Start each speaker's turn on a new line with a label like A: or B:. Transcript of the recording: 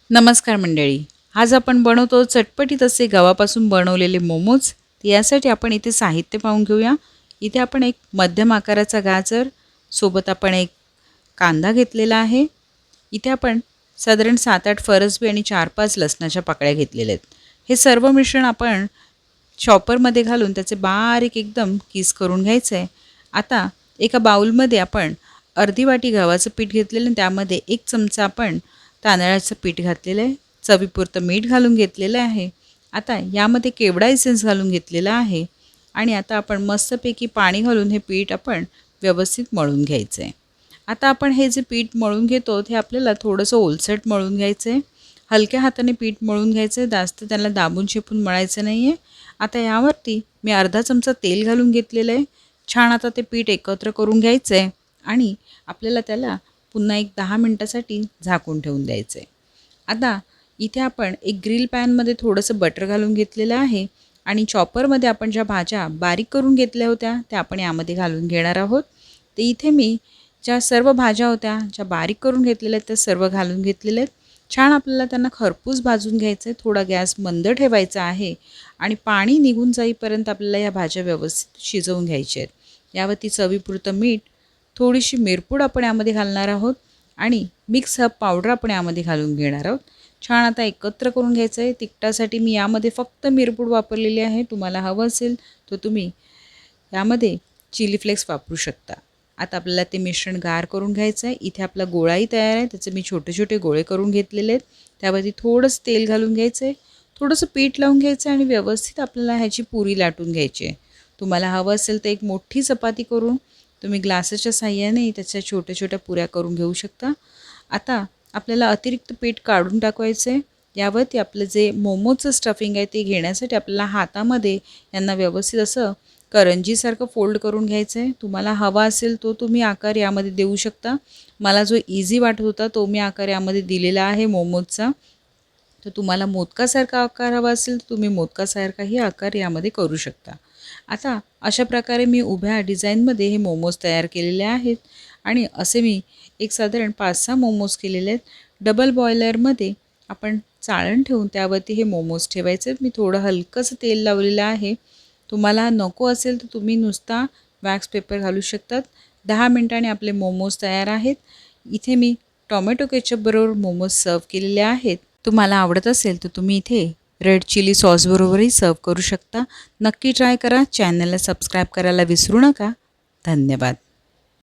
A: नमस्कार मंडळी. आज आपण बनवतो चटपटीत असे गव्हापासून बनवलेले मोमोज. यासाठी आपण इथे साहित्य पाहून घेऊया. इथे आपण एक मध्यम आकाराचा गाजर, सोबत आपण एक कांदा घेतलेला आहे. इथे आपण साधारण 7-8 फरसबी आणि 4-5 लसणाच्या पाकळ्या घेतलेल्या आहेत. हे सर्व मिश्रण आपण चॉपरमध्ये घालून त्याचे बारीक एकदम किस करून घ्यायचं आहे. आता एका बाउलमध्ये आपण अर्धी वाटी गव्हाचं पीठ घेतलेलं आणि त्यामध्ये 1 चमचा आपण तांदळाचं पीठ घातलेलं आहे. चवीपुरतं मीठ घालून घेतलेलं आहे. आता यामध्ये केवडा एसेन्स घालून घेतलेला आहे आणि आता आपण मस्तपैकी पाणी घालून हे पीठ आपण व्यवस्थित मळून घ्यायचं आहे. आता आपण हे जे पीठ मळून घेतो ते आपल्याला थोडंसं ओलसर मळून घ्यायचं आहे. हलक्या हाताने पीठ मळून घ्यायचं आहे, जास्त त्याला दाबून चेपून मळायचं नाही आहे. आता यावरती मी अर्धा चमचा तेल घालून घेतलेलं आहे. छान आता ते पीठ एकत्र करून घ्यायचं आहे आणि आपल्याला त्याला पुन्हा एक 10 मिनटासाठी झाकून ठेवून द्यायचं आहे. आता इथे आपण एक ग्रिल पॅनमध्ये थोडंसं बटर घालून घेतलेलं आहे आणि चॉपरमध्ये आपण ज्या भाज्या बारीक करून घेतल्या होत्या त्या आपण यामध्ये घालून घेणार आहोत. ते इथे मी ज्या सर्व भाज्या होत्या ज्या बारीक करून घेतलेल्या आहेत त्या सर्व घालून घेतलेल्या आहेत. छान आपल्याला त्यांना खरपूस भाजून घ्यायचं आहे. थोडा गॅस मंद ठेवायचा आहे आणि पाणी निघून जाईपर्यंत आपल्याला या भाज्या व्यवस्थित शिजवून घ्यायच्या आहेत. यावरती चवीपुरतं मीठ, थोडीशी मिरपूड आपण यामध्ये घालणार आहोत आणि मिक्स हब पावडर आपण यामध्ये घालून घेणार आहोत. छान आता एकत्र करून घ्यायचं आहे. तिखटासाठी मी यामध्ये फक्त मिरपूड वापरलेली आहे. तुम्हाला हवं असेल तर तुम्ही यामध्ये चिली फ्लेक्स वापरू शकता. आता आपल्याला ते मिश्रण गार करून घ्यायचं आहे. इथे आपला गोळाही तयार आहे. त्याचे मी छोटे छोटे गोळे करून घेतलेले आहेत. त्यावरती थोडंसं तेल घालून घ्यायचं आहे, थोडंसं पीठ लावून घ्यायचं आहे आणि व्यवस्थित आपल्याला ह्याची पुरी लाटून घ्यायची आहे. तुम्हाला हवं असेल तर एक मोठी चपाती करून तुम्ही ग्लासाच्या साहाय्याने त्याच्या छोट्या छोट्या पुऱ्या करून घेऊ शकता. आता आपल्याला अतिरिक्त पीठ काढून टाकायचं आहे. यावरती आपलं जे मोमोजचं स्टफिंग आहे ते घेण्यासाठी आपल्याला हातामध्ये यांना व्यवस्थित असं करंजीसारखं फोल्ड करून घ्यायचं आहे. तुम्हाला हवा असेल तो तुम्ही आकार यामध्ये देऊ शकता. मला जो इझी वाटत होता तो मी आकार यामध्ये दिलेला आहे मोमोजचा. तर तुम्हाला मोदकासारखा आकार हवा असेल तर तुम्ही मोदकासारखाही आकार यामध्ये करू शकता. आता अशा प्रकारे मी उभ्या डिझाईनमध्ये हे मोमोज तयार केलेले आहेत आणि असे मी एक साधारण 5-6 मोमोज केलेले आहेत. डबल बॉयलरमध्ये आपण चाळण ठेवून त्यावरती हे मोमोज ठेवायचे आहेत. मी थोडं हलकंसं तेल लावलेलं आहे. तुम्हाला नको असेल तर तुम्ही नुसता वॅक्स पेपर घालू शकतात. 10 मिनिटांनी आपले मोमोज तयार आहेत. इथे मी टोमॅटो केचपबरोबर मोमोज सर्व केलेले आहेत. तुम्हाला आवडत असेल तर तुम्ही इथे रेड चिली सॉसबरोबरही सर्व करू शकता. नक्की ट्राय करा. चॅनलला सबस्क्राईब करायला विसरू नका. धन्यवाद.